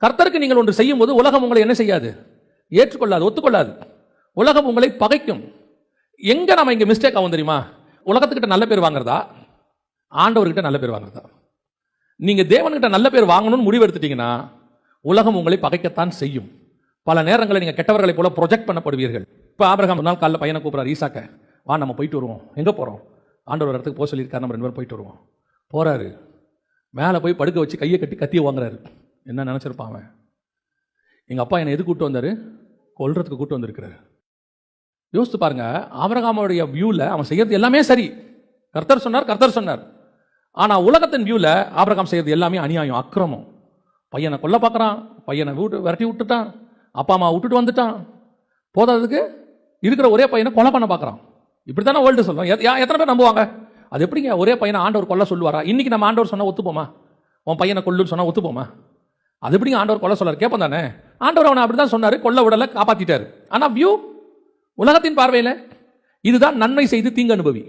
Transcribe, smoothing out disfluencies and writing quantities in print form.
கர்த்தருக்கு நீங்கள் ஒன்று செய்யும் போது உலகம் உங்களை என்ன செய்யாது? ஏற்றுக்கொள்ளாது, ஒத்துக்கொள்ளாது. உலகம் உங்களை பகைக்கும். எங்க நம்ம இங்க மிஸ்டேக் ஆகும் தெரியுமா? உலகத்துக்கிட்ட நல்ல பேர் வாங்குறதா, ஆண்டவர்கிட்ட நல்ல பேர் வாங்குறதா? நீங்க தேவன்கிட்ட நல்ல பேர் வாங்கணும்னு முடிவு எடுத்துட்டீங்கன்னா உலகம் உங்களை பகைக்கத்தான் செய்யும். பல நேரங்களில் நீங்க கெட்டவர்களை போல ப்ரொஜெக்ட் பண்ணப்படுவீர்கள். இப்போ ஆபிரகாம் ஒரு நாள் காலைல பையனை கூப்பிடுறாரு, ஈசாக்க வா நம்ம போயிட்டு வருவோம். எங்கே போகிறோம்? ஆண்டவர் ஒரு இடத்துக்கு போக சொல்லியிருக்காரு, நம்ம 2 பேரும் போயிட்டு வருவோம். போகிறாரு, மேலே போய் படுக்க வச்சு கையை கட்டி கத்தியை வாங்குறாரு. என்ன நினச்சிருப்பான் அவன்? எங்கள் அப்பா என்னை எது கூப்பிட்டு வந்தார்? கொல்றதுக்கு கூப்பிட்டு வந்திருக்கிறாரு. யோசித்து பாருங்க, ஆபிரகாமுடைய வியூவில் அவன் செய்யறது எல்லாமே சரி. கர்த்தர் சொன்னார். ஆனால் உலகத்தின் வியூவில் ஆபிரகாம் செய்யறது எல்லாமே அநியாயம், அக்கிரமம். பையனை கொல்ல பார்க்குறான், பையனை விரட்டி விட்டுட்டான், அப்பா அம்மா விட்டுட்டு வந்துட்டான். போதாததுக்கு இருக்கிற ஒரே பையனை கொலை பண்ண பார்க்குறான். இப்படி தானே வேர்ல்டு சொல்லுவோம். எத்தனை பேர் நம்புவாங்க? அது எப்படிங்க ஒரே பையனை ஆண்டவர் கொல்ல சொல்லுவாரா? இன்னைக்கு நம்ம ஆண்டவர் சொன்னால் ஒத்துப்போமா? உன் பையனை கொல்லுன்னு சொன்னால் ஒத்துப்போமா? அது எப்படிங்க ஆண்டவர் கொல்ல சொல்லார்? கேட்போம் தானே. ஆண்டவர் அவனை அப்படி தான் சொன்னார், கொல்ல விடலை, காப்பாற்றிட்டார். ஆனால் வியூ உலகத்தின் பார்வையில் இதுதான் நன்மை செய்து தீங்கு அனுபவி.